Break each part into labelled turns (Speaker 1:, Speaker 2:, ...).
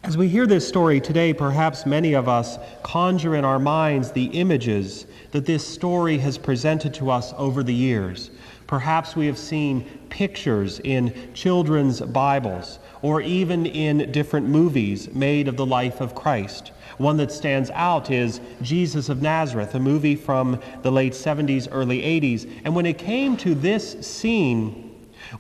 Speaker 1: As we hear this story today, perhaps many of us conjure in our minds the images that this story has presented to us over the years. Perhaps we have seen pictures in children's Bibles or even in different movies made of the life of Christ. One that stands out is Jesus of Nazareth, a movie from the late 70s, early 80s. And when it came to this scene,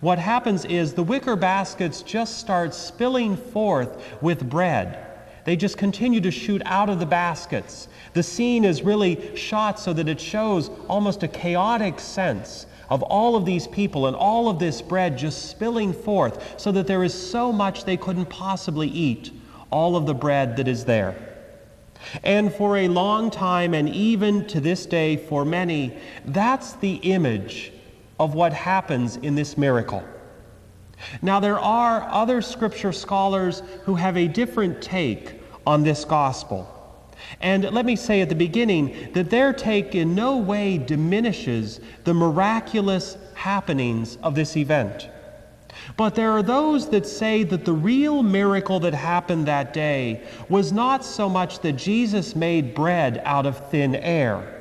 Speaker 1: what happens is the wicker baskets just start spilling forth with bread. They just continue to shoot out of the baskets. The scene is really shot so that it shows almost a chaotic sense of all of these people and all of this bread just spilling forth, so that there is so much they couldn't possibly eat, all of the bread that is there. And for a long time, and even to this day for many, that's the image of what happens in this miracle. Now, there are other scripture scholars who have a different take on this gospel. And let me say at the beginning that their take in no way diminishes the miraculous happenings of this event. But there are those that say that the real miracle that happened that day was not so much that Jesus made bread out of thin air,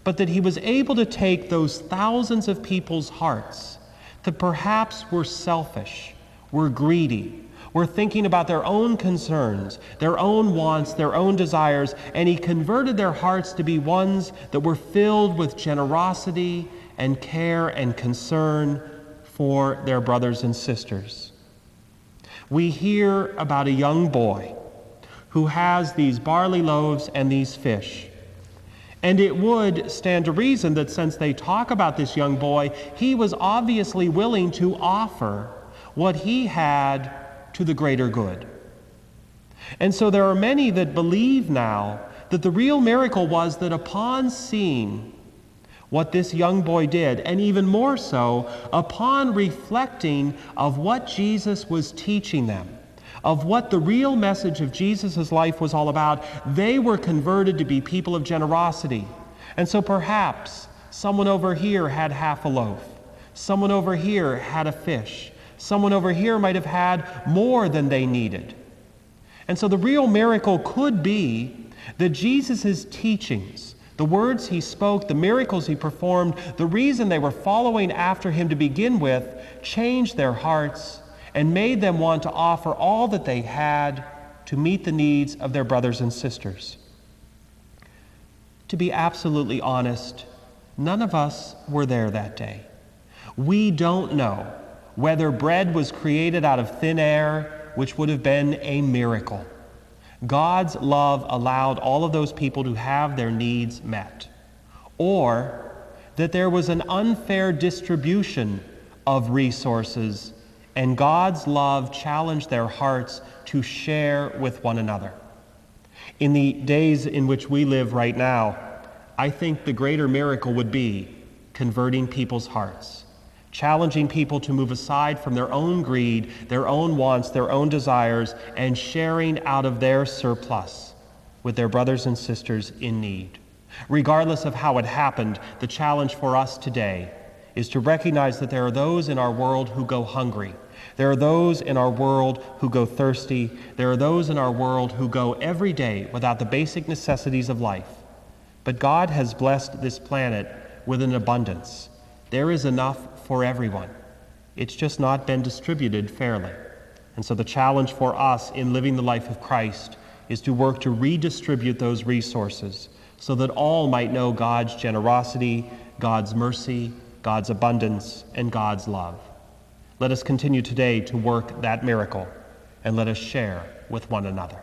Speaker 1: but that he was able to take those thousands of people's hearts that perhaps were selfish, were greedy, were thinking about their own concerns, their own wants, their own desires, and he converted their hearts to be ones that were filled with generosity and care and concern for their brothers and sisters. We hear about a young boy who has these barley loaves and these fish. And it would stand to reason that since they talk about this young boy, he was obviously willing to offer what he had to the greater good. And so there are many that believe now that the real miracle was that upon seeing what this young boy did, and even more so, upon reflecting of what Jesus was teaching them, of what the real message of Jesus' life was all about, they were converted to be people of generosity. And so perhaps someone over here had half a loaf. Someone over here had a fish. Someone over here might have had more than they needed. And so the real miracle could be that Jesus' teachings, the words he spoke, the miracles he performed, the reason they were following after him to begin with, changed their hearts and made them want to offer all that they had to meet the needs of their brothers and sisters. To be absolutely honest, none of us were there that day. We don't know whether bread was created out of thin air, which would have been a miracle. God's love allowed all of those people to have their needs met, or that there was an unfair distribution of resources and God's love challenged their hearts to share with one another. In the days in which we live right now, I think the greater miracle would be converting people's hearts, challenging people to move aside from their own greed, their own wants, their own desires, and sharing out of their surplus with their brothers and sisters in need. Regardless of how it happened, the challenge for us today is to recognize that there are those in our world who go hungry. There are those in our world who go thirsty. There are those in our world who go every day without the basic necessities of life. But God has blessed this planet with an abundance. There is enough for everyone. It's just not been distributed fairly. And so the challenge for us in living the life of Christ is to work to redistribute those resources so that all might know God's generosity, God's mercy, God's abundance, and God's love. Let us continue today to work that miracle, and let us share with one another.